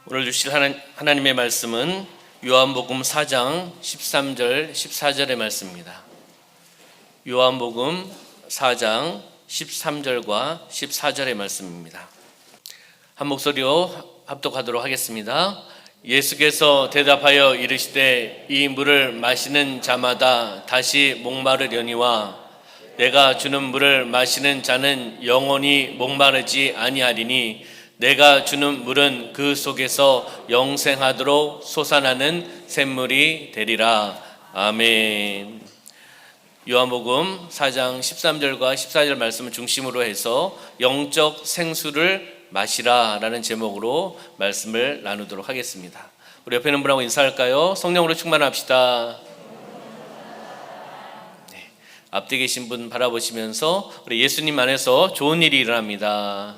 오늘 주실 하나님의 말씀은 요한복음 4장 13절 14절의 말씀입니다. 요한복음 4장 13절과 14절의 말씀입니다. 한 목소리로 합독하도록 하겠습니다. 예수께서 대답하여 이르시되 이 물을 마시는 자마다 다시 목마르려니와 내가 주는 물을 마시는 자는 영원히 목마르지 아니하리니 내가 주는 물은 그 속에서 영생하도록 솟아나는 샘물이 되리라. 아멘. 요한복음 4장 13절과 14절 말씀을 중심으로 해서 영적 생수를 마시라 라는 제목으로 말씀을 나누도록 하겠습니다. 우리 옆에 있는 분하고 인사할까요? 성령으로 충만합시다. 네, 앞뒤 계신 분 바라보시면서 우리 예수님 안에서 좋은 일이 일어납니다.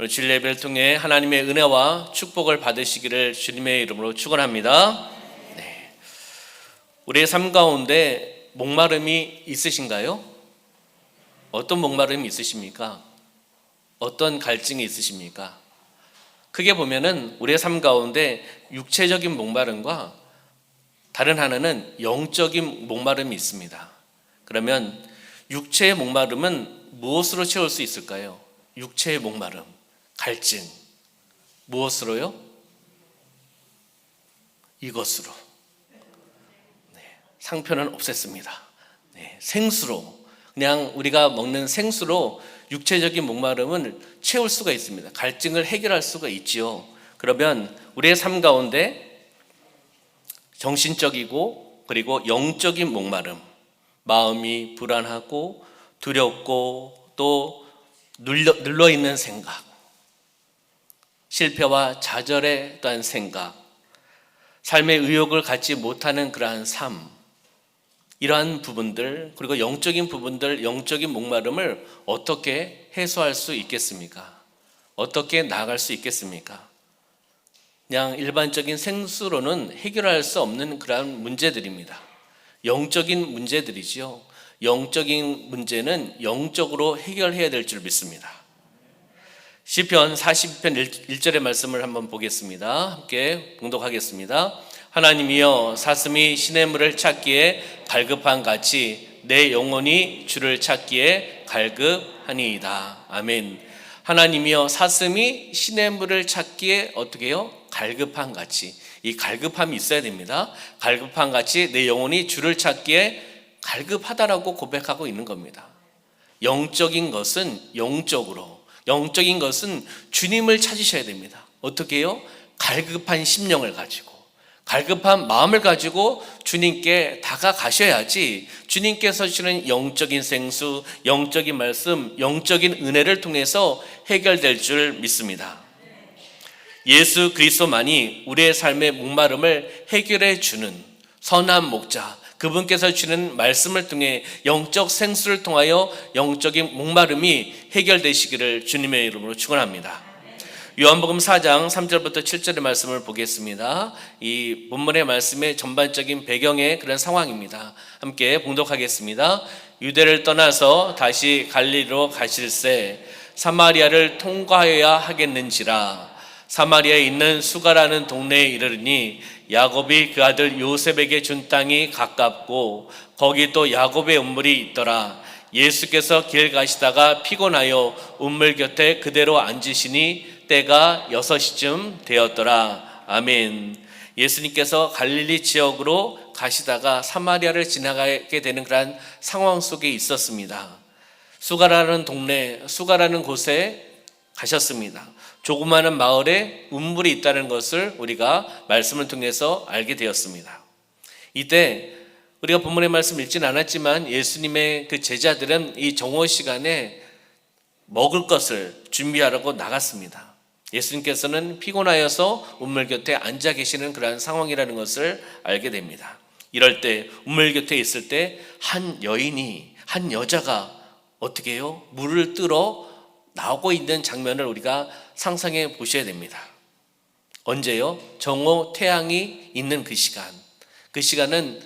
오늘 주일 예배를 통해 하나님의 은혜와 축복을 받으시기를 주님의 이름으로 축원합니다. 네. 우리의 삶 가운데 목마름이 있으신가요? 어떤 목마름이 있으십니까? 어떤 갈증이 있으십니까? 크게 보면은 우리의 삶 가운데 육체적인 목마름과 다른 하나는 영적인 목마름이 있습니다. 그러면 육체의 목마름은 무엇으로 채울 수 있을까요? 육체의 목마름, 갈증, 무엇으로요? 이것으로. 네, 상표는 없앴습니다. 네, 생수로, 그냥 우리가 먹는 생수로 육체적인 목마름을 채울 수가 있습니다. 갈증을 해결할 수가 있지요. 그러면 우리의 삶 가운데 정신적이고 그리고 영적인 목마름, 마음이 불안하고 두렵고 또 눌러있는 생각, 실패와 좌절에 대한 생각, 삶의 의욕을 갖지 못하는 그러한 삶, 이러한 부분들, 그리고 영적인 부분들, 영적인 목마름을 어떻게 해소할 수 있겠습니까? 어떻게 나아갈 수 있겠습니까? 그냥 일반적인 생수로는 해결할 수 없는 그러한 문제들입니다. 영적인 문제들이지요. 영적인 문제는 영적으로 해결해야 될 줄 믿습니다. 시편 42편 1절의 말씀을 한번 보겠습니다. 함께 봉독하겠습니다. 하나님이여 사슴이 시냇물을 찾기에 갈급한 같이 내 영혼이 주를 찾기에 갈급하니이다. 아멘. 하나님이여 사슴이 시냇물을 찾기에 어떻게 해요? 갈급한 같이. 이 갈급함이 있어야 됩니다. 갈급한 같이 내 영혼이 주를 찾기에 갈급하다라고 고백하고 있는 겁니다. 영적인 것은 영적인 것은 주님을 찾으셔야 됩니다. 어떻게 해요? 갈급한 심령을 가지고, 갈급한 마음을 가지고 주님께 다가가셔야지 주님께서 주시는 영적인 생수, 영적인 말씀, 영적인 은혜를 통해서 해결될 줄 믿습니다. 예수 그리스도만이 우리의 삶의 목마름을 해결해 주는 선한 목자, 그분께서 주는 말씀을 통해 영적 생수를 통하여 영적인 목마름이 해결되시기를 주님의 이름으로 축원합니다. 요한복음 4장 3절부터 7절의 말씀을 보겠습니다. 이 본문의 말씀의 전반적인 배경의 그런 상황입니다. 함께 봉독하겠습니다. 유대를 떠나서 다시 갈릴리로 가실새 사마리아를 통과해야 하겠는지라. 사마리아에 있는 수가라는 동네에 이르르니 야곱이 그 아들 요셉에게 준 땅이 가깝고 거기 또 야곱의 우물이 있더라. 예수께서 길 가시다가 피곤하여 우물 곁에 그대로 앉으시니 때가 6시쯤 되었더라. 아멘. 예수님께서 갈릴리 지역으로 가시다가 사마리아를 지나가게 되는 그런 상황 속에 있었습니다. 수가라는 동네, 수가라는 곳에 가셨습니다. 조그마한 마을에 우물이 있다는 것을 우리가 말씀을 통해서 알게 되었습니다. 이때 우리가 본문의 말씀 읽지는 않았지만 예수님의 그 제자들은 이 정오 시간에 먹을 것을 준비하려고 나갔습니다. 예수님께서는 피곤하여서 우물 곁에 앉아 계시는 그런 상황이라는 것을 알게 됩니다. 이럴 때 우물 곁에 있을 때 한 여자가 어떻게 해요? 물을 뜨러 나오고 있는 장면을 우리가 상상해 보셔야 됩니다. 언제요? 정오 태양이 있는 그 시간. 그 시간은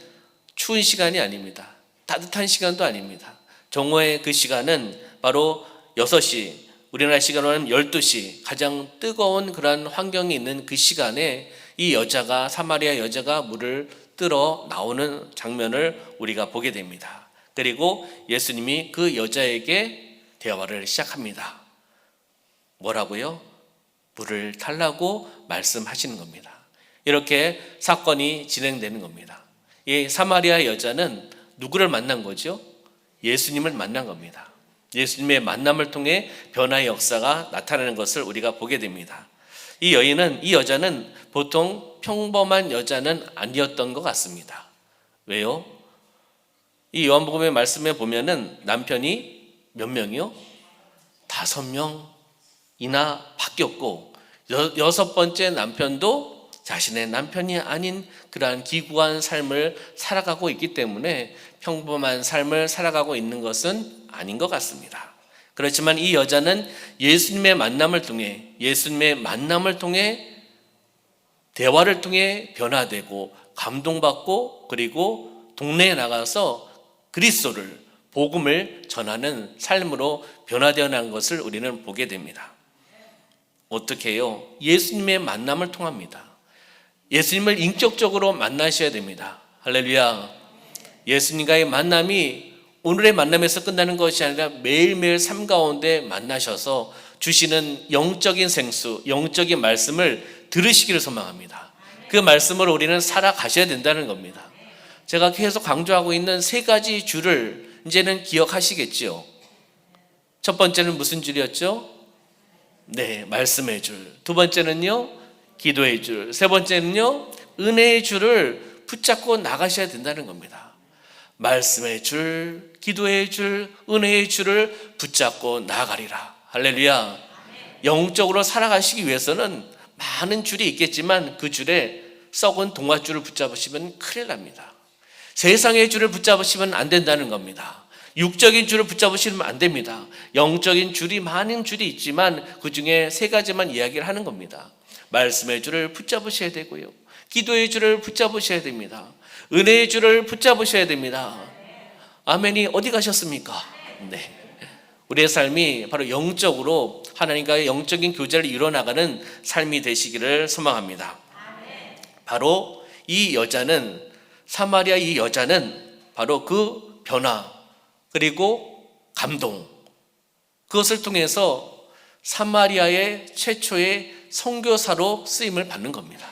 추운 시간이 아닙니다. 따뜻한 시간도 아닙니다. 정오의 그 시간은 바로 6시, 우리나라 시간으로 하면 12시, 가장 뜨거운 그런 환경이 있는 그 시간에 이 여자가, 사마리아 여자가 물을 뜨러 나오는 장면을 우리가 보게 됩니다. 그리고 예수님이 그 여자에게 대화를 시작합니다. 뭐라고요? 물을 달라고 말씀하시는 겁니다. 이렇게 사건이 진행되는 겁니다. 이 사마리아 여자는 누구를 만난 거죠? 예수님을 만난 겁니다. 예수님의 만남을 통해 변화의 역사가 나타나는 것을 우리가 보게 됩니다. 이 여자는 보통 평범한 여자는 아니었던 것 같습니다. 왜요? 이 요한복음의 말씀에 보면은 남편이 몇 명이요? 5명이나 바뀌었고, 6번째 남편도 자신의 남편이 아닌 그러한 기구한 삶을 살아가고 있기 때문에 평범한 삶을 살아가고 있는 것은 아닌 것 같습니다. 그렇지만 이 여자는 예수님의 만남을 통해 대화를 통해 변화되고 감동받고, 그리고 동네에 나가서 그리스도를, 복음을 전하는 삶으로 변화되어 난 것을 우리는 보게 됩니다. 어떻게 해요? 예수님의 만남을 통합니다. 예수님을 인격적으로 만나셔야 됩니다. 할렐루야. 예수님과의 만남이 오늘의 만남에서 끝나는 것이 아니라 매일매일 삶 가운데 만나셔서 주시는 영적인 생수, 영적인 말씀을 들으시기를 소망합니다. 그 말씀을 우리는 살아가셔야 된다는 겁니다. 제가 계속 강조하고 있는 3가지 줄을 이제는 기억하시겠지요. 첫 번째는 무슨 줄이었죠? 네, 말씀의 줄. 두 번째는요, 기도의 줄. 세 번째는요, 은혜의 줄을 붙잡고 나가셔야 된다는 겁니다. 말씀의 줄, 기도의 줄, 은혜의 줄을 붙잡고 나가리라. 할렐루야. 영적으로 살아가시기 위해서는 많은 줄이 있겠지만 그 줄에 썩은 동아줄을 붙잡으시면 큰일 납니다. 세상의 줄을 붙잡으시면 안 된다는 겁니다. 육적인 줄을 붙잡으시면 안 됩니다. 영적인 줄이, 많은 줄이 있지만 그 중에 3가지만 이야기를 하는 겁니다. 말씀의 줄을 붙잡으셔야 되고요, 기도의 줄을 붙잡으셔야 됩니다, 은혜의 줄을 붙잡으셔야 됩니다. 아멘이 어디 가셨습니까? 네. 우리의 삶이 바로 영적으로 하나님과의 영적인 교제를 이뤄나가는 삶이 되시기를 소망합니다. 바로 이 여자는, 사마리아 이 여자는 바로 그 변화, 그리고 감동, 그것을 통해서 사마리아의 최초의 선교사로 쓰임을 받는 겁니다.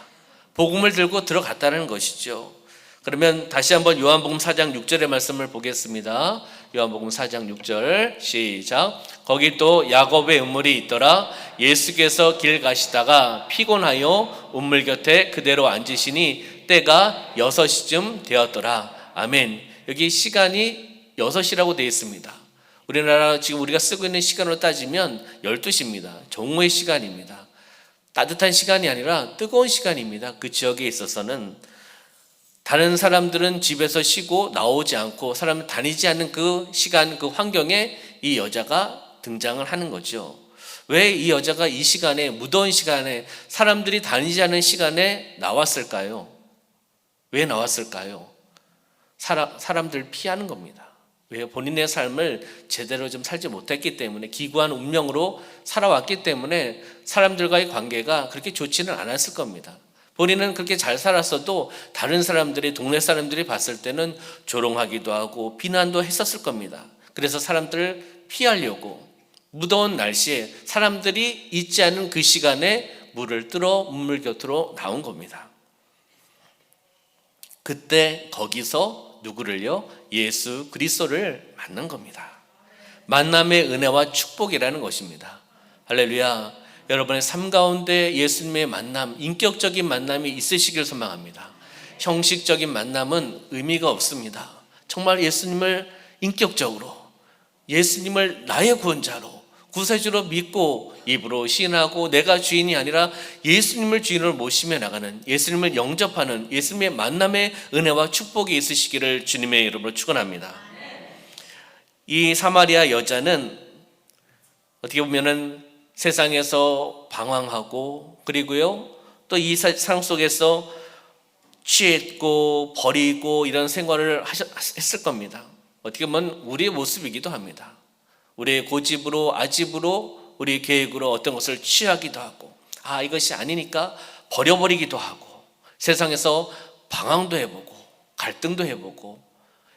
복음을 들고 들어갔다는 것이죠. 그러면 다시 한번 요한복음 4장 6절의 말씀을 보겠습니다. 요한복음 4장 6절 시작. 거기 또 야곱의 우물이 있더라. 예수께서 길 가시다가 피곤하여 우물 곁에 그대로 앉으시니 때가 6시쯤 되었더라. 아멘. 여기 시간이 6시라고 되어 있습니다. 우리나라 지금 우리가 쓰고 있는 시간으로 따지면 12시입니다. 정오의 시간입니다. 따뜻한 시간이 아니라 뜨거운 시간입니다. 그 지역에 있어서는 다른 사람들은 집에서 쉬고 나오지 않고 사람을 다니지 않는 그 시간, 그 환경에 이 여자가 등장을 하는 거죠. 왜 이 여자가 이 시간에, 무더운 시간에, 사람들이 다니지 않는 시간에 나왔을까요? 왜 나왔을까요? 사람들 피하는 겁니다. 왜? 본인의 삶을 제대로 좀 살지 못했기 때문에, 기구한 운명으로 살아왔기 때문에 사람들과의 관계가 그렇게 좋지는 않았을 겁니다. 본인은 그렇게 잘 살았어도 다른 사람들이, 동네 사람들이 봤을 때는 조롱하기도 하고 비난도 했었을 겁니다. 그래서 사람들을 피하려고 무더운 날씨에 사람들이 있지 않은 그 시간에 물을 뜨러 우물 곁으로 나온 겁니다. 그때 거기서 누구를요? 예수 그리스도를 만난 겁니다. 만남의 은혜와 축복이라는 것입니다. 할렐루야. 여러분의 삶 가운데 예수님의 만남, 인격적인 만남이 있으시길 소망합니다. 형식적인 만남은 의미가 없습니다. 정말 예수님을 인격적으로, 예수님을 나의 구원자로, 구세주로 믿고 입으로 시인하고 내가 주인이 아니라 예수님을 주인으로 모시며 나가는, 예수님을 영접하는 예수님의 만남의 은혜와 축복이 있으시기를 주님의 이름으로 축원합니다. 이 사마리아 여자는 어떻게 보면은 세상에서 방황하고, 그리고요 또 이 세상 속에서 취했고 버리고 이런 생활을 했을 겁니다. 어떻게 보면 우리의 모습이기도 합니다. 우리의 고집으로, 아집으로 우리 계획으로 어떤 것을 취하기도 하고, 이것이 아니니까 버려버리기도 하고, 세상에서 방황도 해보고 갈등도 해보고,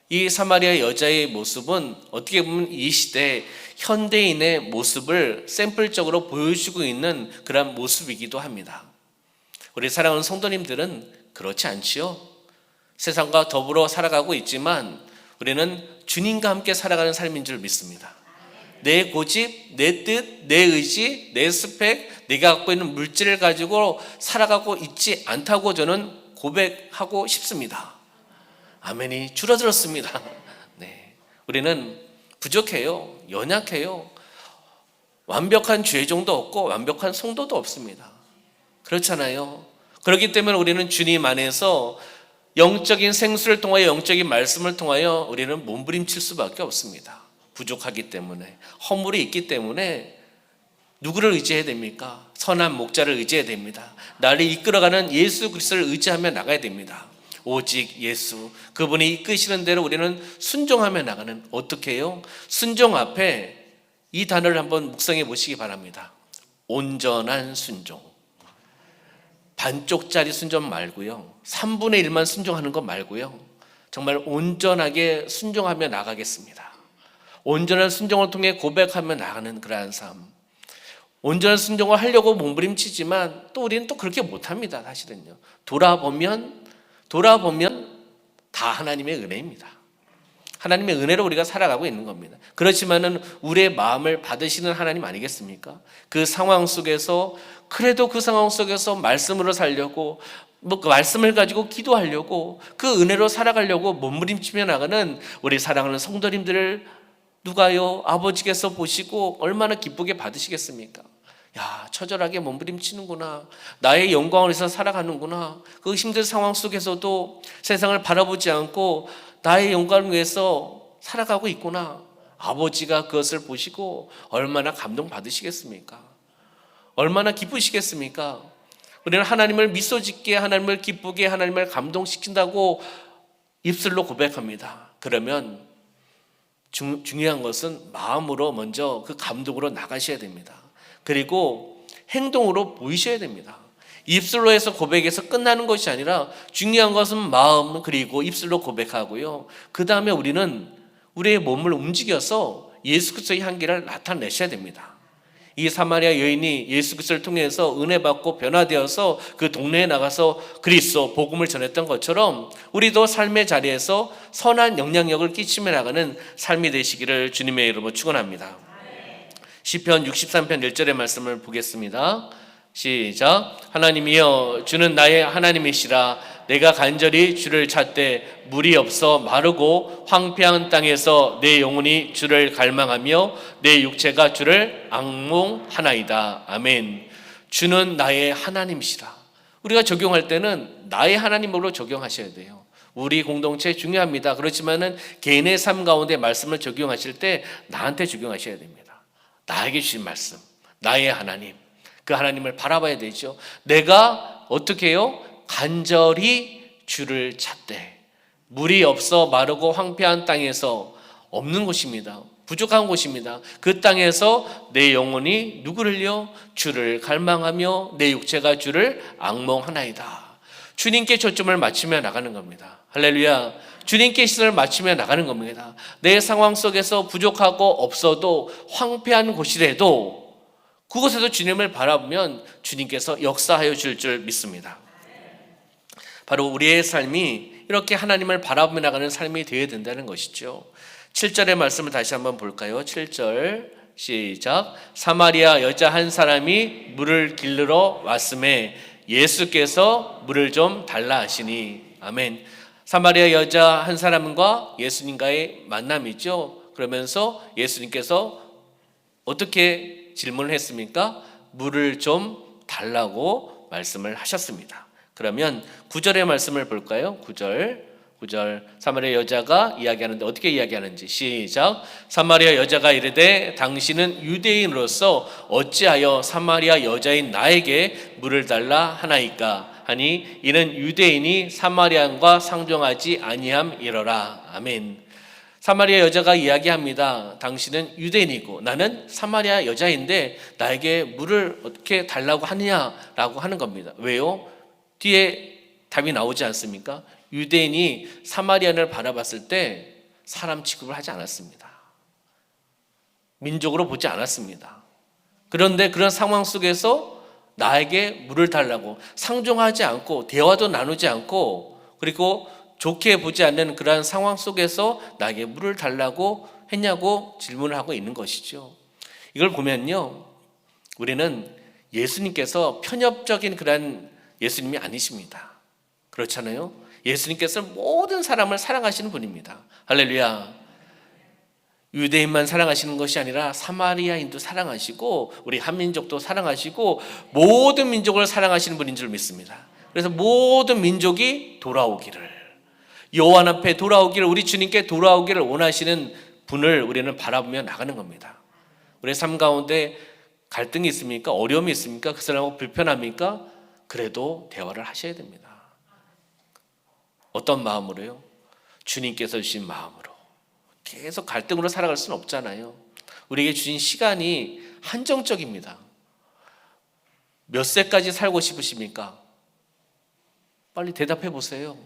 이 사마리아 여자의 모습은 어떻게 보면 이 시대 현대인의 모습을 샘플적으로 보여주고 있는 그런 모습이기도 합니다. 우리 사랑하는 성도님들은 그렇지 않지요? 세상과 더불어 살아가고 있지만 우리는 주님과 함께 살아가는 삶인 줄 믿습니다. 내 고집, 내 뜻, 내 의지, 내 스펙, 내가 갖고 있는 물질을 가지고 살아가고 있지 않다고 저는 고백하고 싶습니다. 아멘이 줄어들었습니다. 네, 우리는 부족해요. 연약해요. 완벽한 죄종도 없고 완벽한 성도도 없습니다. 그렇잖아요. 그렇기 때문에 우리는 주님 안에서 영적인 생수를 통하여, 영적인 말씀을 통하여 우리는 몸부림칠 수밖에 없습니다. 부족하기 때문에, 허물이 있기 때문에 누구를 의지해야 됩니까? 선한 목자를 의지해야 됩니다. 나를 이끌어가는 예수 그리스도를 의지하며 나가야 됩니다. 오직 예수, 그분이 이끄시는 대로 우리는 순종하며 나가는, 어떻게 해요? 순종 앞에 이 단어를 한번 묵상해 보시기 바랍니다. 온전한 순종. 반쪽짜리 순종 말고요, 3분의 1만 순종하는 것 말고요, 정말 온전하게 순종하며 나가겠습니다. 온전한 순종을 통해 고백하며 나가는 그러한 삶. 온전한 순종을 하려고 몸부림치지만 또 우리는 또 그렇게 못합니다. 사실은요, 돌아보면 다 하나님의 은혜입니다. 하나님의 은혜로 우리가 살아가고 있는 겁니다. 그렇지만은 우리의 마음을 받으시는 하나님 아니겠습니까? 그 상황 속에서, 그래도 그 상황 속에서 말씀으로 살려고, 그 말씀을 가지고 기도하려고, 그 은혜로 살아가려고 몸부림치며 나가는 우리 사랑하는 성도님들을 누가요? 아버지께서 보시고 얼마나 기쁘게 받으시겠습니까? 야, 처절하게 몸부림치는구나, 나의 영광을 위해서 살아가는구나, 그 힘든 상황 속에서도 세상을 바라보지 않고 나의 영광을 위해서 살아가고 있구나. 아버지가 그것을 보시고 얼마나 감동받으시겠습니까? 얼마나 기쁘시겠습니까? 우리는 하나님을 미소 짓게, 하나님을 기쁘게, 하나님을 감동시킨다고 입술로 고백합니다. 그러면 중요한 것은 마음으로 먼저 그 감동으로 나가셔야 됩니다. 그리고 행동으로 보이셔야 됩니다. 입술로 해서 고백해서 끝나는 것이 아니라 중요한 것은 마음, 그리고 입술로 고백하고요, 그 다음에 우리는 우리의 몸을 움직여서 예수 그리스도의 향기를 나타내셔야 됩니다. 이 사마리아 여인이 예수 그리스도를 통해서 은혜 받고 변화되어서 그 동네에 나가서 그리스도 복음을 전했던 것처럼 우리도 삶의 자리에서 선한 영향력을 끼치며 나가는 삶이 되시기를 주님의 이름으로 축원합니다. 시편 63편 1절의 말씀을 보겠습니다. 시작. 하나님이여, 주는 나의 하나님이시라. 내가 간절히 주를 찾되 물이 없어 마르고 황폐한 땅에서 내 영혼이 주를 갈망하며 내 육체가 주를 앙몽하나이다. 아멘. 주는 나의 하나님이시라. 우리가 적용할 때는 나의 하나님으로 적용하셔야 돼요. 우리 공동체 중요합니다. 그렇지만은 개인의 삶 가운데 말씀을 적용하실 때 나한테 적용하셔야 됩니다. 나에게 주신 말씀, 나의 하나님, 그 하나님을 바라봐야 되죠. 내가 어떻게 해요? 간절히 주를 찾되, 물이 없어 마르고 황폐한 땅에서, 없는 곳입니다. 부족한 곳입니다. 그 땅에서 내 영혼이 누구를요? 주를 갈망하며 내 육체가 주를 앙몽하나이다. 주님께 초점을 맞추며 나가는 겁니다. 할렐루야. 주님께 시선을 맞추며 나가는 겁니다. 내 상황 속에서 부족하고 없어도 황폐한 곳이라도 그곳에서 주님을 바라보면 주님께서 역사하여 줄 믿습니다. 바로 우리의 삶이 이렇게 하나님을 바라보며 나가는 삶이 되어야 된다는 것이죠. 7절의 말씀을 다시 한번 볼까요? 7절 시작. 사마리아 여자 한 사람이 물을 길르러 왔음에 예수께서 물을 좀 달라 하시니. 아멘. 사마리아 여자 한 사람과 예수님과의 만남이죠. 그러면서 예수님께서 어떻게 질문을 했습니까? 물을 좀 달라고 말씀을 하셨습니다. 그러면 9절의 말씀을 볼까요? 9절 사마리아 여자가 이야기하는데 어떻게 이야기하는지 시작. 사마리아 여자가 이르되 당신은 유대인으로서 어찌하여 사마리아 여자인 나에게 물을 달라 하나이까 하니 이는 유대인이 사마리안과 상종하지 아니함이러라. 아멘. 사마리아 여자가 이야기합니다. 당신은 유대인이고 나는 사마리아 여자인데 나에게 물을 어떻게 달라고 하느냐라고 하는 겁니다. 왜요? 뒤에 답이 나오지 않습니까? 유대인이 사마리아인을 바라봤을 때 사람 취급을 하지 않았습니다. 민족으로 보지 않았습니다. 그런데 그런 상황 속에서 나에게 물을 달라고 상종하지 않고 대화도 나누지 않고 그리고 좋게 보지 않는 그러한 상황 속에서 나에게 물을 달라고 했냐고 질문을 하고 있는 것이죠. 이걸 보면요, 우리는 예수님께서 편협적인 그러한 예수님이 아니십니다. 그렇잖아요. 예수님께서 모든 사람을 사랑하시는 분입니다. 할렐루야. 유대인만 사랑하시는 것이 아니라 사마리아인도 사랑하시고 우리 한민족도 사랑하시고 모든 민족을 사랑하시는 분인 줄 믿습니다. 그래서 모든 민족이 돌아오기를, 여호와 앞에 돌아오기를, 우리 주님께 돌아오기를 원하시는 분을 우리는 바라보며 나가는 겁니다. 우리의 삶 가운데 갈등이 있습니까? 어려움이 있습니까? 그 사람하고 불편합니까? 그래도 대화를 하셔야 됩니다. 어떤 마음으로요? 주님께서 주신 마음으로. 계속 갈등으로 살아갈 수는 없잖아요. 우리에게 주신 시간이 한정적입니다. 몇 세까지 살고 싶으십니까? 빨리 대답해 보세요.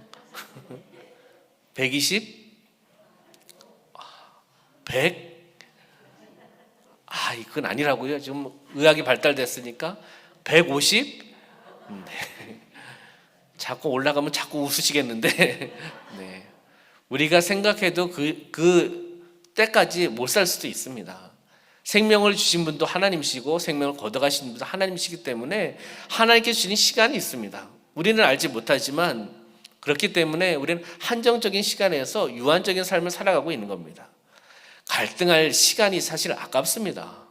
120? 100? 이건 아니라고요. 지금 의학이 발달됐으니까 150? 네. 자꾸 올라가면 자꾸 웃으시겠는데 네. 우리가 생각해도 그 때까지 못 살 수도 있습니다. 생명을 주신 분도 하나님이시고 생명을 걷어가신 분도 하나님이시기 때문에 하나님께 주신 시간이 있습니다. 우리는 알지 못하지만 그렇기 때문에 우리는 한정적인 시간에서 유한적인 삶을 살아가고 있는 겁니다. 갈등할 시간이 사실 아깝습니다.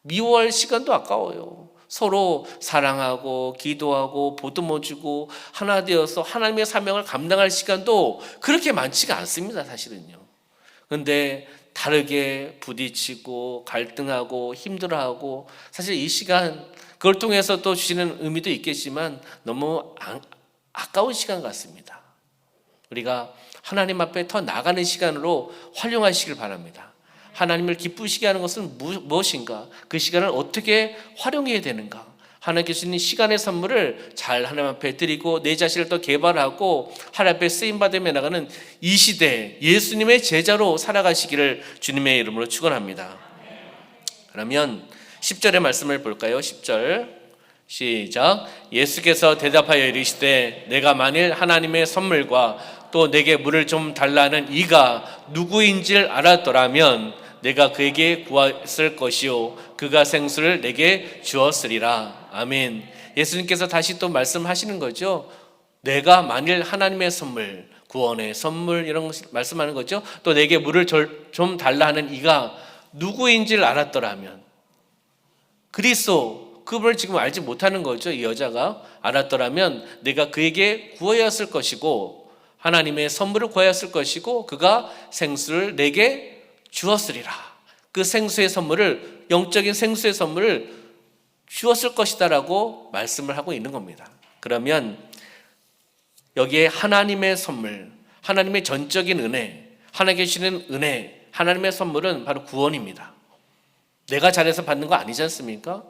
미워할 시간도 아까워요. 서로 사랑하고 기도하고 보듬어 주고 하나 되어서 하나님의 사명을 감당할 시간도 그렇게 많지가 않습니다. 사실은요. 그런데 다르게 부딪히고 갈등하고 힘들어하고 사실 이 시간 그걸 통해서 또 주시는 의미도 있겠지만 너무 아까운 시간 같습니다. 우리가 하나님 앞에 더 나가는 시간으로 활용하시길 바랍니다. 하나님을 기쁘시게 하는 것은 무엇인가? 그 시간을 어떻게 활용해야 되는가? 하나님께 주신 시간의 선물을 잘 하나님 앞에 드리고 내 자신을 더 개발하고 하나님 앞에 쓰임받으며 나가는 이 시대 예수님의 제자로 살아가시기를 주님의 이름으로 축원합니다. 그러면 10절의 말씀을 볼까요? 10절 시작. 예수께서 대답하여 이르시되 내가 만일 하나님의 선물과 또 내게 물을 좀 달라는 이가 누구인지를 알았더라면 내가 그에게 구했을 것이요 그가 생수를 내게 주었으리라. 아멘. 예수님께서 다시 또 말씀하시는 거죠. 내가 만일 하나님의 선물, 구원의 선물 이런 것 말씀하는 거죠. 또 내게 물을 좀 달라 하는 이가 누구인지를 알았더라면, 그리스도 그분을 지금 알지 못하는 거죠. 이 여자가 알았더라면 내가 그에게 구하였을 것이고 하나님의 선물을 구하였을 것이고 그가 생수를 내게 주었으리라. 그 생수의 선물을, 영적인 생수의 선물을 주었을 것이다라고 말씀을 하고 있는 겁니다. 그러면 여기에 하나님의 선물, 하나님의 전적인 은혜, 하나님께 주시는 은혜, 하나님의 선물은 바로 구원입니다. 내가 잘해서 받는 거 아니지 않습니까?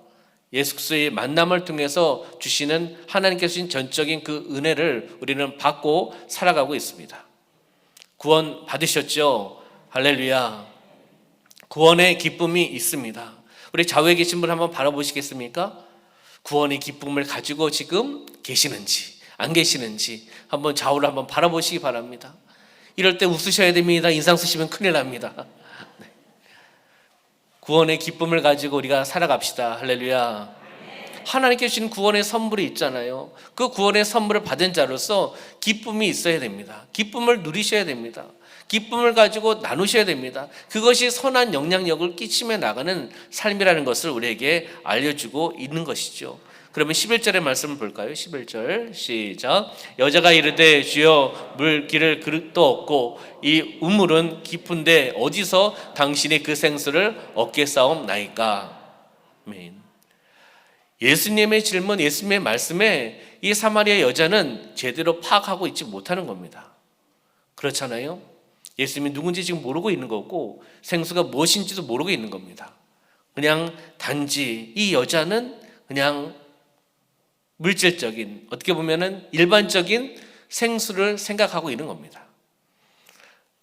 예수 그리스도의 만남을 통해서 주시는 하나님께 주신 전적인 그 은혜를 우리는 받고 살아가고 있습니다. 구원 받으셨죠? 할렐루야. 구원의 기쁨이 있습니다. 우리 좌우에 계신 분 한번 바라보시겠습니까? 구원의 기쁨을 가지고 지금 계시는지 안 계시는지 한번 좌우를 한번 바라보시기 바랍니다. 이럴 때 웃으셔야 됩니다. 인상 쓰시면 큰일 납니다. 네. 구원의 기쁨을 가지고 우리가 살아갑시다. 할렐루야. 하나님께 주신 구원의 선물이 있잖아요. 그 구원의 선물을 받은 자로서 기쁨이 있어야 됩니다. 기쁨을 누리셔야 됩니다. 기쁨을 가지고 나누셔야 됩니다. 그것이 선한 영향력을 끼치며 나가는 삶이라는 것을 우리에게 알려주고 있는 것이죠. 그러면 11절의 말씀을 볼까요? 11절 시작. 여자가 이르되 주여 물기를 그릇도 없고 이 우물은 깊은데 어디서 당신이 그 생수를 얻겠사옵나이까. 아멘. 예수님의 질문, 예수님의 말씀에 이 사마리아 여자는 제대로 파악하고 있지 못하는 겁니다. 그렇잖아요. 예수님이 누군지 지금 모르고 있는 거고 생수가 무엇인지도 모르고 있는 겁니다. 그냥 단지 이 여자는 그냥 물질적인, 어떻게 보면은 일반적인 생수를 생각하고 있는 겁니다.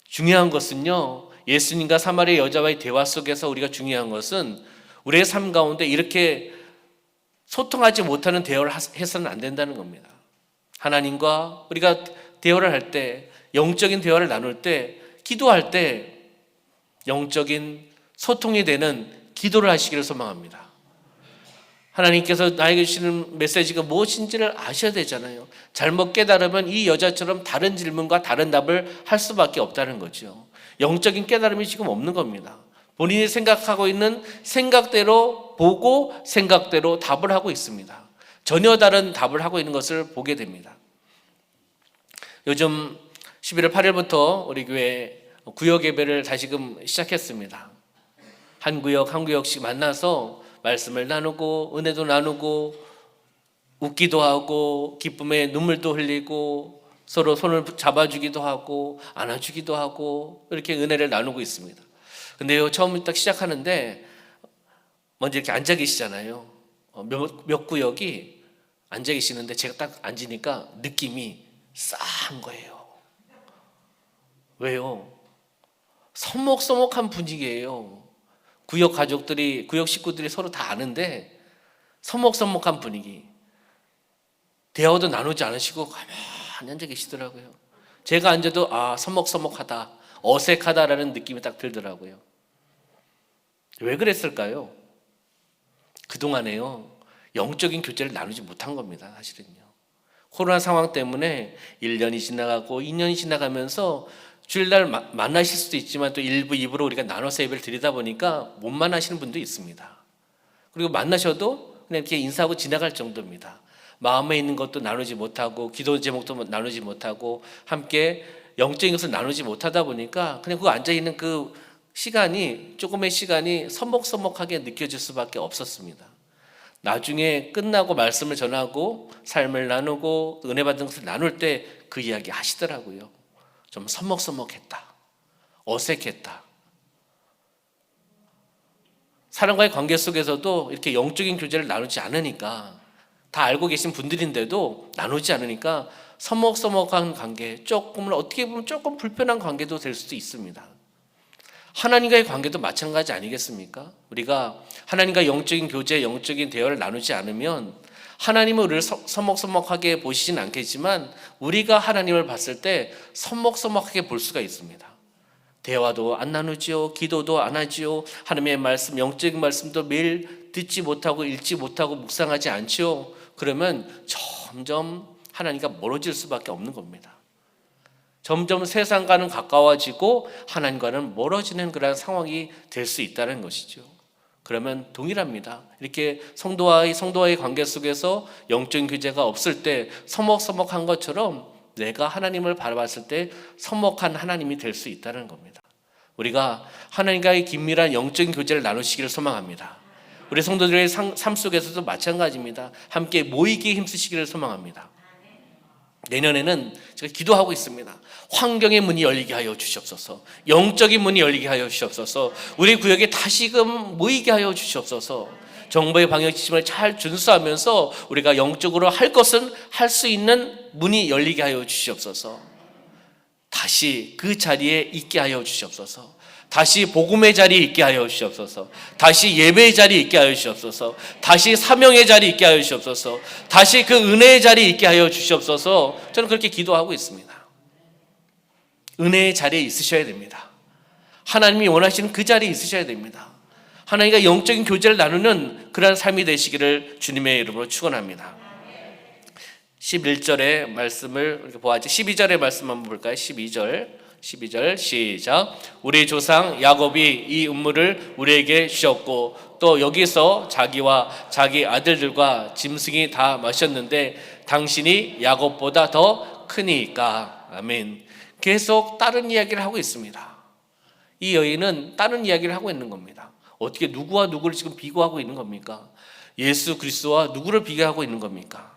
중요한 것은요, 예수님과 사마리아 여자와의 대화 속에서 우리가 중요한 것은 우리의 삶 가운데 이렇게 소통하지 못하는 대화를 해서는 안 된다는 겁니다. 하나님과 우리가 대화를 할 때, 영적인 대화를 나눌 때, 기도할 때 영적인 소통이 되는 기도를 하시기를 소망합니다. 하나님께서 나에게 주시는 메시지가 무엇인지를 아셔야 되잖아요. 잘못 깨달으면 이 여자처럼 다른 질문과 다른 답을 할 수밖에 없다는 거죠. 영적인 깨달음이 지금 없는 겁니다. 본인이 생각하고 있는 생각대로 보고 생각대로 답을 하고 있습니다. 전혀 다른 답을 하고 있는 것을 보게 됩니다. 요즘 11월 8일부터 우리 교회 구역 예배를 다시금 시작했습니다. 한 구역씩 만나서 말씀을 나누고 은혜도 나누고 웃기도 하고 기쁨의 눈물도 흘리고 서로 손을 잡아주기도 하고 안아주기도 하고 이렇게 은혜를 나누고 있습니다. 근데요, 처음 딱 시작하는데 먼저 이렇게 앉아 계시잖아요. 몇 구역이 앉아 계시는데 제가 딱 앉으니까 느낌이 싸한 거예요. 왜요? 서먹서먹한 분위기예요. 구역 가족들이, 구역 식구들이 서로 다 아는데 서먹서먹한 분위기. 대화도 나누지 않으시고 가만히 앉아 계시더라고요. 제가 앉아도 서먹서먹하다, 어색하다라는 느낌이 딱 들더라고요. 왜 그랬을까요? 그동안에요, 영적인 교제를 나누지 못한 겁니다. 사실은요. 코로나 상황 때문에 1년이 지나가고 2년이 지나가면서 주일날 만나실 수도 있지만 또 1부, 2부로 우리가 나눠서 예배를 드리다 보니까 못 만나시는 분도 있습니다. 그리고 만나셔도 그냥 이렇게 인사하고 지나갈 정도입니다. 마음에 있는 것도 나누지 못하고 기도 제목도 나누지 못하고 함께 영적인 것을 나누지 못하다 보니까 그냥 그 앉아있는 그 시간이, 조금의 시간이 서먹서먹하게 느껴질 수밖에 없었습니다. 나중에 끝나고 말씀을 전하고 삶을 나누고 은혜 받은 것을 나눌 때 그 이야기 하시더라고요. 좀 서먹서먹했다, 어색했다. 사람과의 관계 속에서도 이렇게 영적인 교제를 나누지 않으니까, 다 알고 계신 분들인데도 나누지 않으니까 서먹서먹한 관계, 조금은 어떻게 보면 조금 불편한 관계도 될 수도 있습니다. 하나님과의 관계도 마찬가지 아니겠습니까? 우리가 하나님과 영적인 교제, 영적인 대화를 나누지 않으면 하나님은 우리를 서먹서먹하게 보시진 않겠지만 우리가 하나님을 봤을 때 서먹서먹하게 볼 수가 있습니다. 대화도 안 나누지요, 기도도 안 하지요, 하나님의 말씀, 영적인 말씀도 매일 듣지 못하고 읽지 못하고 묵상하지 않지요. 그러면 점점 하나님과 멀어질 수밖에 없는 겁니다. 점점 세상과는 가까워지고 하나님과는 멀어지는 그런 상황이 될 수 있다는 것이죠. 그러면 동일합니다. 이렇게 성도와의 관계 속에서 영적인 교제가 없을 때 서먹서먹한 것처럼 내가 하나님을 바라봤을 때 서먹한 하나님이 될 수 있다는 겁니다. 우리가 하나님과의 긴밀한 영적인 교제를 나누시기를 소망합니다. 우리 성도들의 삶 속에서도 마찬가지입니다. 함께 모이기에 힘쓰시기를 소망합니다. 내년에는 제가 기도하고 있습니다. 환경의 문이 열리게 하여 주시옵소서, 영적인 문이 열리게 하여 주시옵소서, 우리 구역에 다시금 모이게 하여 주시옵소서. 정부의 방역 지침을 잘 준수하면서 우리가 영적으로 할 것은 할 수 있는 문이 열리게 하여 주시옵소서. 다시 그 자리에 있게 하여 주시옵소서. 다시 복음의 자리에 있게 하여 주시옵소서. 다시 예배의 자리에 있게 하여 주시옵소서. 다시 사명의 자리에 있게 하여 주시옵소서. 다시 그 은혜의 자리에 있게 하여 주시옵소서. 저는 그렇게 기도하고 있습니다. 은혜의 자리에 있으셔야 됩니다. 하나님이 원하시는 그 자리에 있으셔야 됩니다. 하나님과 영적인 교제를 나누는 그러한 삶이 되시기를 주님의 이름으로 축원합니다. 11절의 말씀을 이렇게 보아지. 12절의 말씀 한번 볼까요? 12절 시작. 우리 조상 야곱이 이 음물을 우리에게 주셨고 또 여기서 자기와 자기 아들들과 짐승이 다 마셨는데 당신이 야곱보다 더 크니까. 아멘. 계속 다른 이야기를 하고 있습니다. 이 여인은 다른 이야기를 하고 있는 겁니다. 어떻게 누구와 누구를 지금 비교하고 있는 겁니까? 예수 그리스도와 누구를 비교하고 있는 겁니까?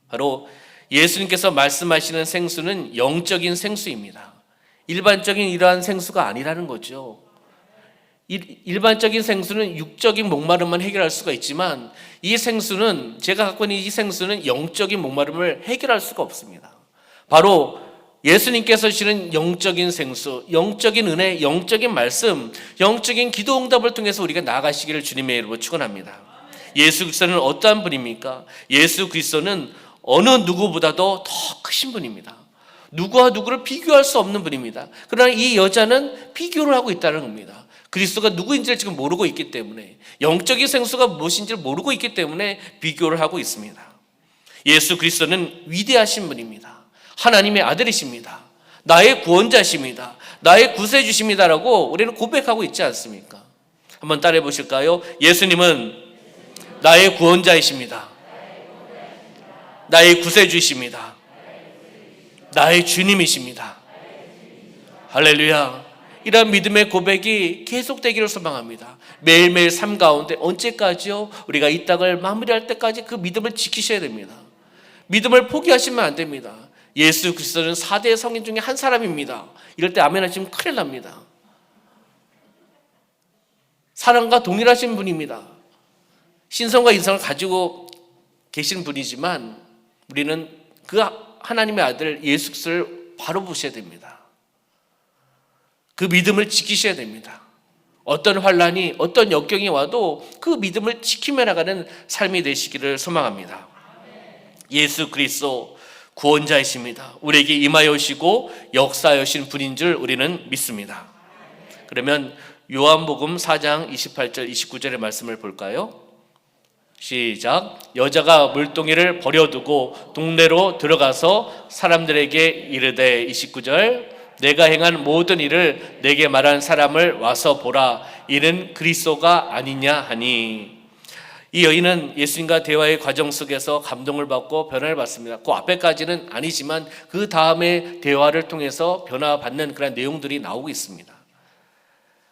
바로 예수님께서 말씀하시는 생수는 영적인 생수입니다. 일반적인 이러한 생수가 아니라는 거죠. 일반적인 생수는 육적인 목마름만 해결할 수가 있지만 이 생수는, 제가 갖고 있는 이 생수는 영적인 목마름을 해결할 수가 없습니다. 바로 예수님께서 주시는 영적인 생수, 영적인 은혜, 영적인 말씀, 영적인 기도 응답을 통해서 우리가 나아가시기를 주님의 이름으로 축원합니다. 예수 그리스도는 어떠한 분입니까? 예수 그리스도는 어느 누구보다도 더 크신 분입니다. 누구와 누구를 비교할 수 없는 분입니다. 그러나 이 여자는 비교를 하고 있다는 겁니다. 그리스도가 누구인지를 지금 모르고 있기 때문에, 영적인 생수가 무엇인지를 모르고 있기 때문에 비교를 하고 있습니다. 예수 그리스도는 위대하신 분입니다. 하나님의 아들이십니다. 나의 구원자십니다. 나의 구세주십니다라고 우리는 고백하고 있지 않습니까? 한번 따라해 보실까요? 예수님은 나의 구원자이십니다. 나의 구세주이십니다. 나의 주님이십니다. 할렐루야. 이런 믿음의 고백이 계속되기를 소망합니다. 매일매일 삶 가운데 언제까지요? 우리가 이 땅을 마무리할 때까지 그 믿음을 지키셔야 됩니다. 믿음을 포기하시면 안 됩니다. 예수 그리스도는 4대 성인 중에 한 사람입니다. 이럴 때 아멘 하시면 큰일 납니다. 사랑과 동일하신 분입니다. 신성과 인성을 가지고 계신 분이지만 우리는 그 하나님의 아들 예수 그리스도를 바로 보셔야 됩니다. 그 믿음을 지키셔야 됩니다. 어떤 환난이, 어떤 역경이 와도 그 믿음을 지키며 나가는 삶이 되시기를 소망합니다. 예수 그리스도 구원자이십니다. 우리에게 임하여 오시고 역사하여 오신 분인 줄 우리는 믿습니다. 그러면 요한복음 4장 28절 29절의 말씀을 볼까요? 시작. 여자가 물동이를 버려두고 동네로 들어가서 사람들에게 이르되, 29절, 내가 행한 모든 일을 내게 말한 사람을 와서 보라, 이는 그리스도가 아니냐 하니. 이 여인은 예수님과 대화의 과정 속에서 감동을 받고 변화를 받습니다. 그 앞에까지는 아니지만 그 다음에 대화를 통해서 변화받는 그런 내용들이 나오고 있습니다.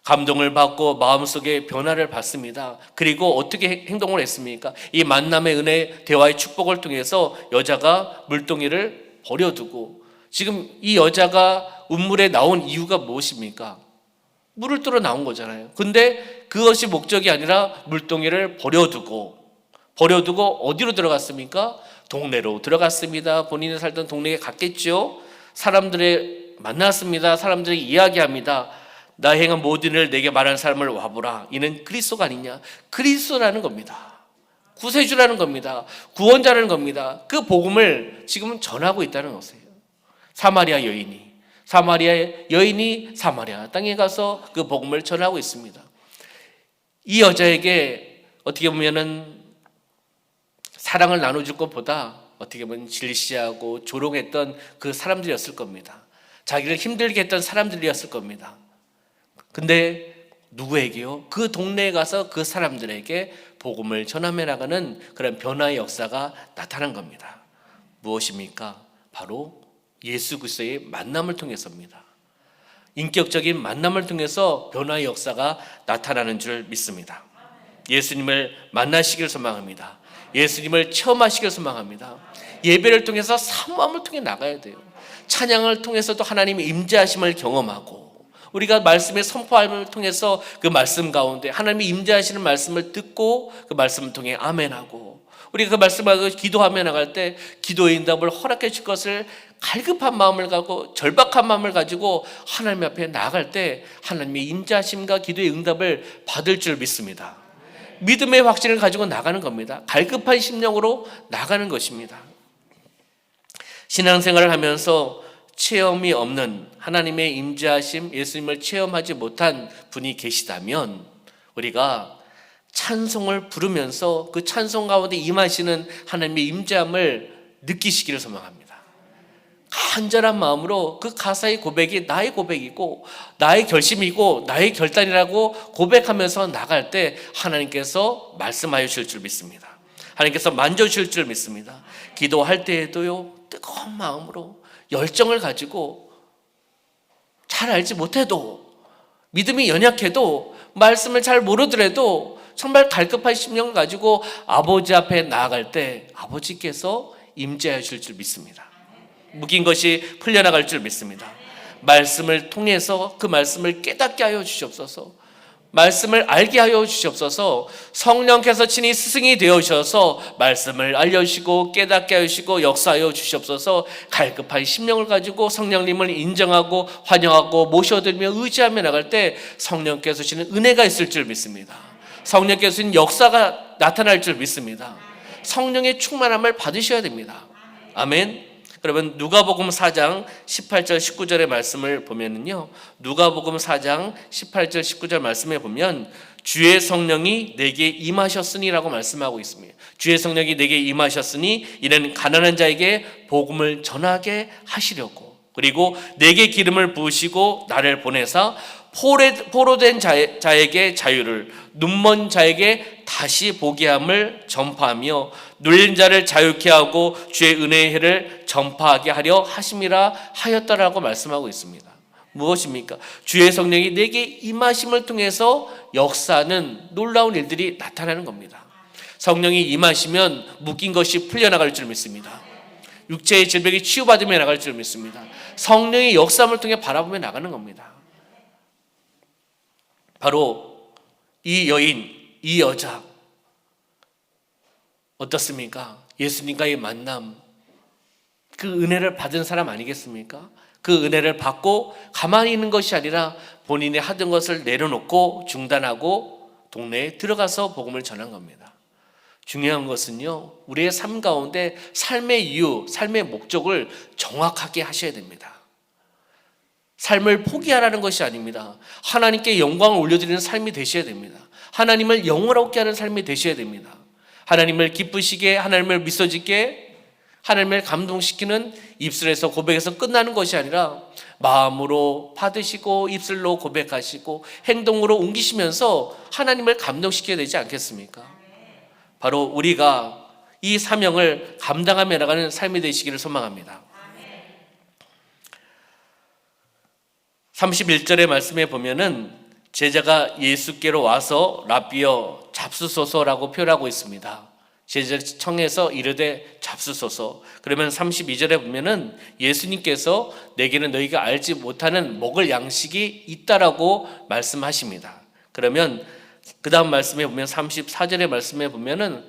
감동을 받고 마음속에 변화를 받습니다. 그리고 어떻게 행동을 했습니까? 이 만남의 은혜, 대화의 축복을 통해서 여자가 물동이를 버려두고, 지금 이 여자가 운물에 나온 이유가 무엇입니까? 물을 뜨러 나온 거잖아요. 근데 그것이 목적이 아니라 물동이를 버려두고 어디로 들어갔습니까? 동네로 들어갔습니다. 본인이 살던 동네에 갔겠죠. 사람들을 만났습니다. 사람들이 이야기합니다. 나 행한 모든 일을 내게 말하는 사람을 와보라. 이는 그리스도가 아니냐. 그리스도라는 겁니다. 구세주라는 겁니다. 구원자라는 겁니다. 그 복음을 지금 전하고 있다는 것이에요. 사마리아 여인이 사마리아 땅에 가서 그 복음을 전하고 있습니다. 이 여자에게 어떻게 보면은 사랑을 나눠줄 것보다 어떻게 보면 질시하고 조롱했던 그 사람들이었을 겁니다. 자기를 힘들게 했던 사람들이었을 겁니다. 근데 누구에게요? 그 동네에 가서 그 사람들에게 복음을 전하며 나가는 그런 변화의 역사가 나타난 겁니다. 무엇입니까? 바로 예수 그리스도의 만남을 통해서입니다. 인격적인 만남을 통해서 변화의 역사가 나타나는 줄 믿습니다. 예수님을 만나시길 소망합니다. 예수님을 체험하시길 소망합니다. 예배를 통해서 사모함을 통해 나가야 돼요. 찬양을 통해서도 하나님의 임재하심을 경험하고, 우리가 말씀의 선포함을 통해서 그 말씀 가운데 하나님이 임재하시는 말씀을 듣고 그 말씀을 통해 아멘하고, 우리가 그 말씀을 기도하며 나갈 때 기도의 응답을 허락해 줄 것을 갈급한 마음을 가지고, 절박한 마음을 가지고 하나님 앞에 나아갈 때 하나님의 임재하심과 기도의 응답을 받을 줄 믿습니다. 믿음의 확신을 가지고 나가는 겁니다. 갈급한 심령으로 나가는 것입니다. 신앙생활을 하면서 체험이 없는 하나님의 임재하심, 예수님을 체험하지 못한 분이 계시다면 우리가 찬송을 부르면서 그 찬송 가운데 임하시는 하나님의 임재함을 느끼시기를 소망합니다. 간절한 마음으로 그 가사의 고백이 나의 고백이고 나의 결심이고 나의 결단이라고 고백하면서 나갈 때 하나님께서 말씀하여 주실 줄 믿습니다. 하나님께서 만져주실 줄 믿습니다. 기도할 때에도요, 뜨거운 마음으로 열정을 가지고, 잘 알지 못해도, 믿음이 연약해도, 말씀을 잘 모르더라도 정말 갈급한 심령을 가지고 아버지 앞에 나아갈 때 아버지께서 임재하실 줄 믿습니다. 묶인 것이 풀려나갈 줄 믿습니다. 말씀을 통해서 그 말씀을 깨닫게 하여 주시옵소서. 말씀을 알게 하여 주시옵소서. 성령께서 친히 스승이 되어주셔서 말씀을 알려주시고 깨닫게 하시고 역사하여 주시옵소서. 갈급한 심령을 가지고 성령님을 인정하고 환영하고 모셔드리며 의지하며 나갈 때 성령께서 주시는 은혜가 있을 줄 믿습니다. 성령께서 주시는 역사가 나타날 줄 믿습니다. 성령의 충만함을 받으셔야 됩니다. 아멘. 그러면 누가복음 4장 18절 19절의 말씀을 보면은요, 누가복음 4장 18절 19절 말씀에 보면 주의 성령이 내게 임하셨으니라고 말씀하고 있습니다. 주의 성령이 내게 임하셨으니 이는 가난한 자에게 복음을 전하게 하시려고, 그리고 내게 기름을 부으시고 나를 보내사 포로된 자에게 자유를, 눈먼 자에게 다시 보게 함을 전파하며 눌린 자를 자유케 하고 주의 은혜의 해를 전파하게 하려 하심이라 하였다라고 말씀하고 있습니다. 무엇입니까? 주의 성령이 내게 임하심을 통해서 역사하는 놀라운 일들이 나타나는 겁니다. 성령이 임하시면 묶인 것이 풀려나갈 줄 믿습니다. 육체의 질병이 치유받으며 나갈 줄 믿습니다. 성령의 역사함을 통해 바라보며 나가는 겁니다. 바로 이 여인, 이 여자 어떻습니까? 예수님과의 만남, 그 은혜를 받은 사람 아니겠습니까? 그 은혜를 받고 가만히 있는 것이 아니라 본인이 하던 것을 내려놓고 중단하고 동네에 들어가서 복음을 전한 겁니다. 중요한 것은요, 우리의 삶 가운데 삶의 이유, 삶의 목적을 정확하게 하셔야 됩니다. 삶을 포기하라는 것이 아닙니다. 하나님께 영광을 올려드리는 삶이 되셔야 됩니다. 하나님을 영원롭게 하는 삶이 되셔야 됩니다. 하나님을 기쁘시게, 하나님을 미소짓게, 하나님을 감동시키는 입술에서 고백에서 끝나는 것이 아니라 마음으로 받으시고 입술로 고백하시고 행동으로 옮기시면서 하나님을 감동시켜야 되지 않겠습니까? 바로 우리가 이 사명을 감당하며 나가는 삶이 되시기를 소망합니다. 31절의 말씀에 보면은 제자가 예수께로 와서 라비여 잡수소서라고 표현하고 있습니다. 제자를 청해서 이르되 잡수소서. 그러면 32절에 보면은 예수님께서 내게는 너희가 알지 못하는 먹을 양식이 있다라고 말씀하십니다. 그러면 그 다음 말씀에 보면 34절의 말씀에 보면은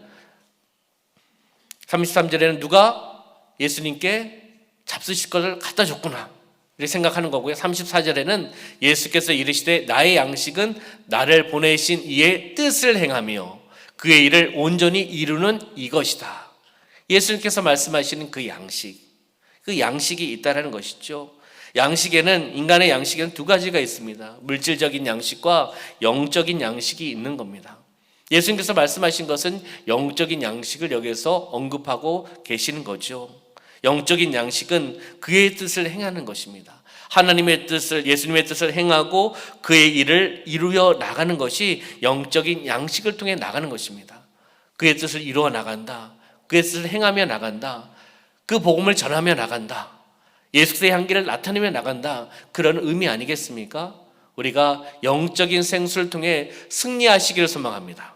33절에는 누가 예수님께 잡수실 것을 갖다 줬구나 이렇게 생각하는 거고요. 34절에는 예수께서 이르시되 나의 양식은 나를 보내신 이의 뜻을 행하며 그의 일을 온전히 이루는 이것이다. 예수님께서 말씀하시는 그 양식이 있다라는 것이죠. 양식에는, 인간의 양식에는 두 가지가 있습니다. 물질적인 양식과 영적인 양식이 있는 겁니다. 예수님께서 말씀하신 것은 영적인 양식을 여기서 언급하고 계시는 거죠. 영적인 양식은 그의 뜻을 행하는 것입니다. 하나님의 뜻을, 예수님의 뜻을 행하고 그의 일을 이루어 나가는 것이 영적인 양식을 통해 나가는 것입니다. 그의 뜻을 이루어 나간다. 그의 뜻을 행하며 나간다. 그 복음을 전하며 나간다. 예수의 향기를 나타내며 나간다. 그런 의미 아니겠습니까? 우리가 영적인 생수를 통해 승리하시기를 소망합니다.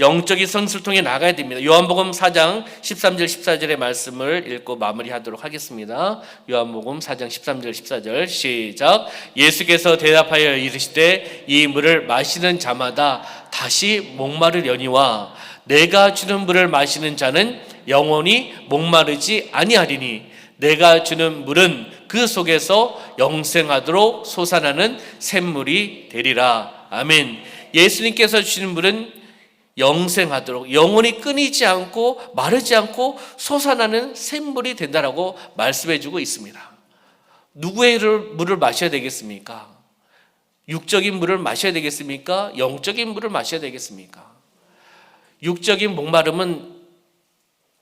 영적인 생수를 통해 나가야 됩니다. 요한복음 4장 13절 14절의 말씀을 읽고 마무리하도록 하겠습니다. 요한복음 4장 13절 14절 시작. 예수께서 대답하여 이르시되 이 물을 마시는 자마다 다시 목마르려니와 내가 주는 물을 마시는 자는 영원히 목마르지 아니하리니 내가 주는 물은 그 속에서 영생하도록 솟아나는 샘물이 되리라. 아멘. 예수님께서 주시는 물은 영생하도록 영원히 끊이지 않고 마르지 않고 솟아나는 샘물이 된다라고 말씀해 주고 있습니다. 누구의 물을 마셔야 되겠습니까? 육적인 물을 마셔야 되겠습니까? 영적인 물을 마셔야 되겠습니까? 육적인 목마름은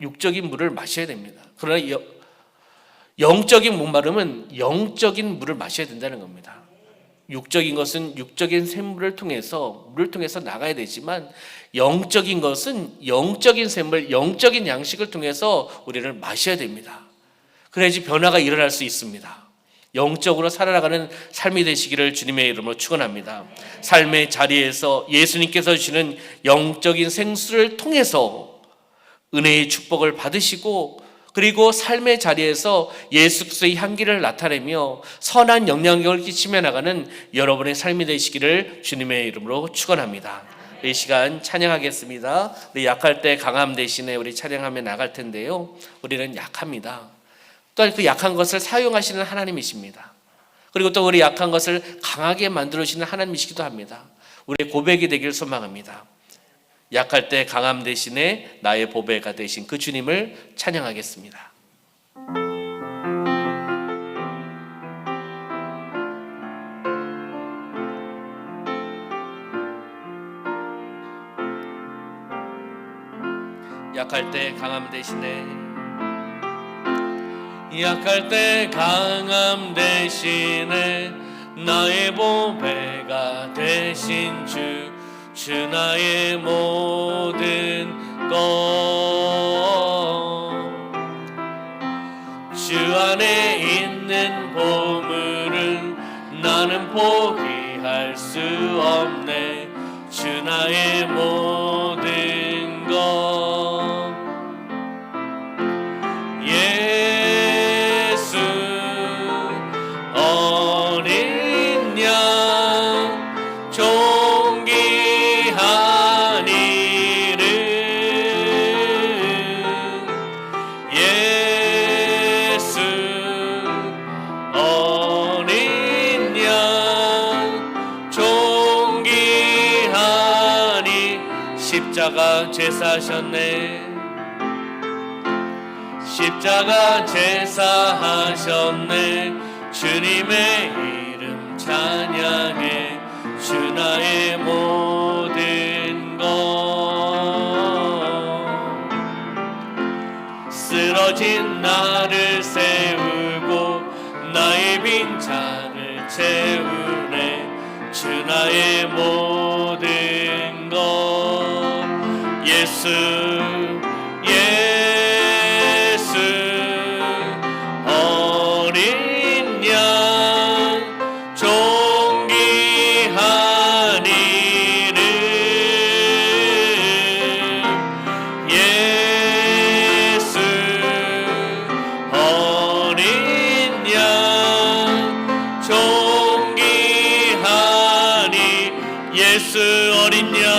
육적인 물을 마셔야 됩니다. 그러나 영적인 목마름은 영적인 물을 마셔야 된다는 겁니다. 육적인 것은 육적인 샘물을 통해서, 물을 통해서 나가야 되지만 영적인 것은 영적인 샘물, 영적인 양식을 통해서 우리를 마셔야 됩니다. 그래야지 변화가 일어날 수 있습니다. 영적으로 살아나가는 삶이 되시기를 주님의 이름으로 축원합니다. 삶의 자리에서 예수님께서 주시는 영적인 생수를 통해서 은혜의 축복을 받으시고 그리고 삶의 자리에서 예수 그리스도의 향기를 나타내며 선한 영향력을 끼치며 나가는 여러분의 삶이 되시기를 주님의 이름으로 축원합니다. 이 시간 찬양하겠습니다. 우리 약할 때 강함 대신에 우리 찬양하며 나갈 텐데요, 우리는 약합니다. 또한 그 약한 것을 사용하시는 하나님이십니다. 그리고 또 우리 약한 것을 강하게 만들어주시는 하나님이시기도 합니다. 우리의 고백이 되길 소망합니다. 약할 때 강함 대신에 나의 보배가 되신 그 주님을 찬양하겠습니다. 약할 때 강함 대신에, 약할 때 강함 대신에 나의 보배가 되신 주 나의 모든 것, 주 안에 있는 보물은 나는 포기할 수 없네. 주 나의 모든 것, 예수 어린 양 존귀한 이름, 예수 어린 양 존귀한 이 십자가 제사하셨네. 십자가 제사하셨네. 주님의 이름 찬양해. 주 나의 모든 것, 쓰러진 나를 세우고 나의 빈잔을 채우네. 주 나의 모든 것, 예수 어린 양 존귀한 이름, 예수 어린 양 존귀한 이, 예수 어린 양,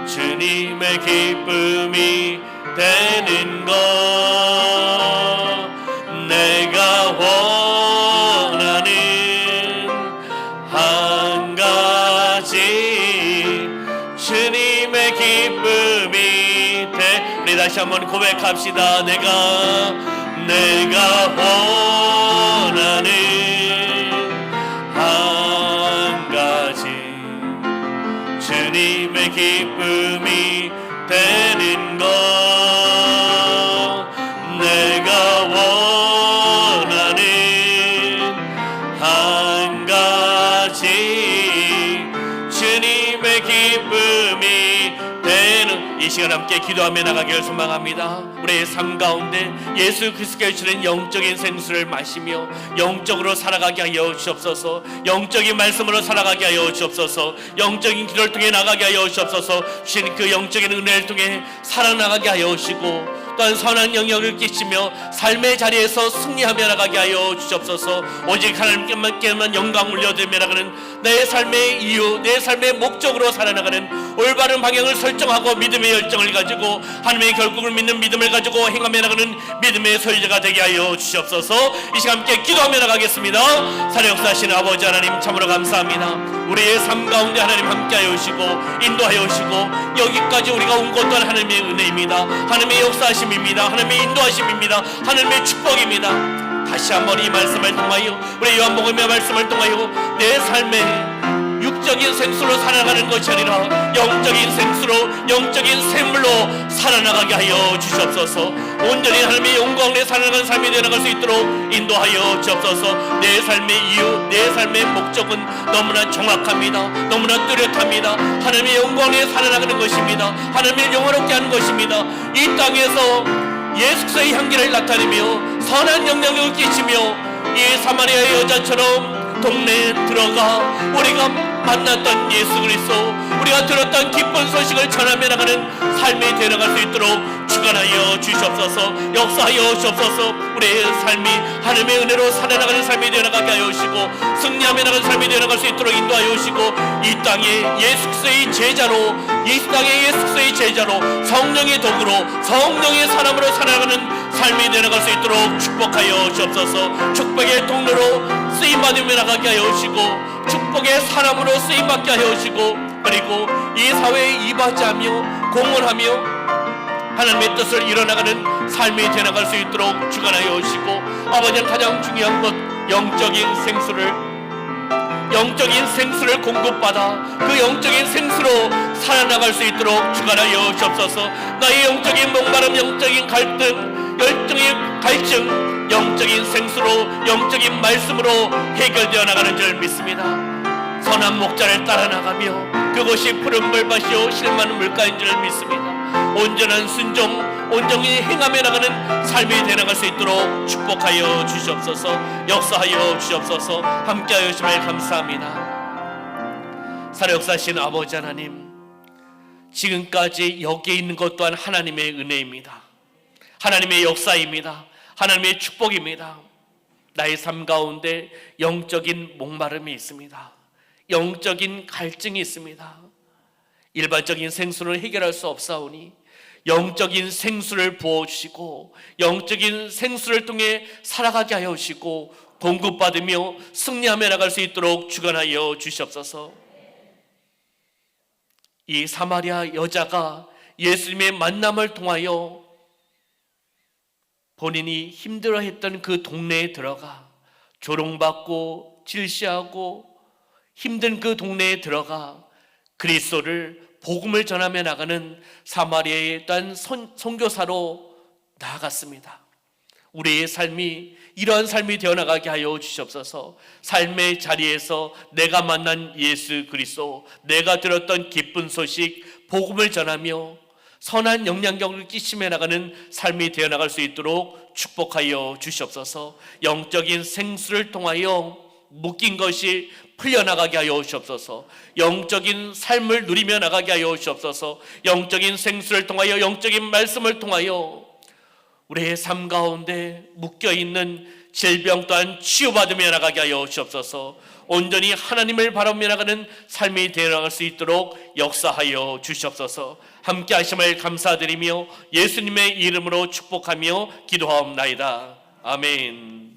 주님의 기쁨이 되는 것, 내가 원하는 한 가지, 주님의 기쁨이 돼. 우리 다시 한번 고백합시다. 내가 원하는 한 가지, 주님의 기쁨이 되는 것, 내가 원하는 한 가지, 주님의 기쁨이 되는. 이 시간 함께 기도하며 나가기를 소망합니다. 우리의 삶 가운데 예수 그리스도께 주는 영적인 생수를 마시며 영적으로 살아가게 하여 주옵소서. 영적인 말씀으로 살아가게 하여 주옵소서. 영적인 기도를 통해 나가게 하여 주옵소서. 주신 그 영적인 은혜를 통해 살아나가게 하여 주시고, 또한 선한 영역을 끼치며 삶의 자리에서 승리하며 나가게 하여 주옵소서. 오직 하나님께만 영광 올려드리며 나가는 내 삶의 이유, 내 삶의 목적으로 살아나가는 올바른 방향을 설정하고 믿음의 열정을 가지고 하나님의 결국을 믿는 믿음을 가지고 행하며 나가는 믿음의 소유자가 되게 하여 주옵소서. 이 시간 함께 기도하며 나가겠습니다. 살아 역사하시는 아버지 하나님, 참으로 감사합니다. 우리의 삶 가운데 하나님 함께하여 주시고 인도하여 주시고, 여기까지 우리가 온 것 또한 하나님의 은혜입니다. 하나님의 역사하심입니다. 하나님의 인도하심입니다. 하나님의 축복입니다. 다시 한번 이 말씀을 통하여, 우리 요한복음의 말씀을 통하여 내 삶의 육적 영적인 생수로 살아가는 것이 아니라 영적인 생수로, 영적인 샘물로 살아나가게 하여 주시옵소서. 온전히 하나님의 영광 내 살아가는 삶이 되어나갈 수 있도록 인도하여 주옵소서. 내 삶의 이유, 내 삶의 목적은 너무나 정확합니다. 너무나 뚜렷합니다. 하나님의 영광 내 살아나가는 것입니다. 하나님을 영화롭게 하는 것입니다. 이 땅에서 예수 그리스도의 향기를 나타내며 선한 영향력을 끼치며 이 사마리아 여자처럼 동네에 들어가 우리가 만났던 예수 그리스도, 우리가 들었던 기쁜 소식을 전하며 나가는 삶이 되어나갈 수 있도록 주관하여 주시옵소서. 역사하여 주옵소서. 우리의 삶이 하나님의 은혜로 살아나가는 삶이 되어나가게 하여 주시고 승리하며 나가는 삶이 되어나갈 수 있도록 인도하여 주시고 이 땅에 예수 그리스도의 제자로, 이 땅에 예수 그리스도의 제자로 성령의 도구로, 성령의 사람으로 살아가는 삶이 되어나갈 수 있도록 축복하여 주옵소서. 축복의 통로로 쓰임받으며 나가게 하여 주시고 축복의 사람으로 쓰임받게 하여 주시고 그리고 이 사회에 이바지하며 공헌하며 하나님의 뜻을 이뤄나가는 삶이 되어나갈 수 있도록 주관하여 주시고 아버지는 가장 중요한 것 영적인 생수를 공급받아 그 영적인 생수로 살아나갈 수 있도록 주관하여 주옵소서. 나의 영적인 목마름, 영적인 갈등, 영적인 생수로, 영적인 말씀으로 해결되어 나가는 줄 믿습니다. 선한 목자를 따라 나가며 그것이 푸른 물밭이요 실만한 물가인 줄 믿습니다. 온전한 순종, 온전히 행하며 나가는 삶이 되어나갈 수 있도록 축복하여 주시옵소서. 역사하여 주시옵소서. 함께하여 주심에 감사합니다. 살아역사하신 아버지 하나님, 지금까지 여기에 있는 것 또한 하나님의 은혜입니다. 하나님의 역사입니다. 하나님의 축복입니다. 나의 삶 가운데 영적인 목마름이 있습니다. 영적인 갈증이 있습니다. 일반적인 생수를 해결할 수 없사오니 영적인 생수를 부어주시고 영적인 생수를 통해 살아가게 하여 주시고 공급받으며 승리하며 나갈 수 있도록 주관하여 주시옵소서. 이 사마리아 여자가 예수님의 만남을 통하여 본인이 힘들어했던 그 동네에 들어가 조롱받고 질시하고 힘든 그 동네에 들어가 그리스도를 복음을 전하며 나가는 사마리아의 단 선교사로 나아갔습니다. 우리의 삶이 이러한 삶이 되어나가게 하여 주시옵소서. 삶의 자리에서 내가 만난 예수 그리스도, 내가 들었던 기쁜 소식, 복음을 전하며 선한 영향력을 끼치며 나가는 삶이 되어나갈 수 있도록 축복하여 주시옵소서. 영적인 생수를 통하여 묶인 것이 풀려나가게 하여 주시옵소서. 영적인 삶을 누리며 나가게 하여 주시옵소서. 영적인 생수를 통하여, 영적인 말씀을 통하여 우리의 삶 가운데 묶여있는 질병 또한 치유받으며 나가게 하여 주시옵소서. 온전히 하나님을 바라보며 나가는 삶이 되어나갈 수 있도록 역사하여 주시옵소서. 함께 하심을 감사드리며 예수님의 이름으로 축복하며 기도하옵나이다. 아멘.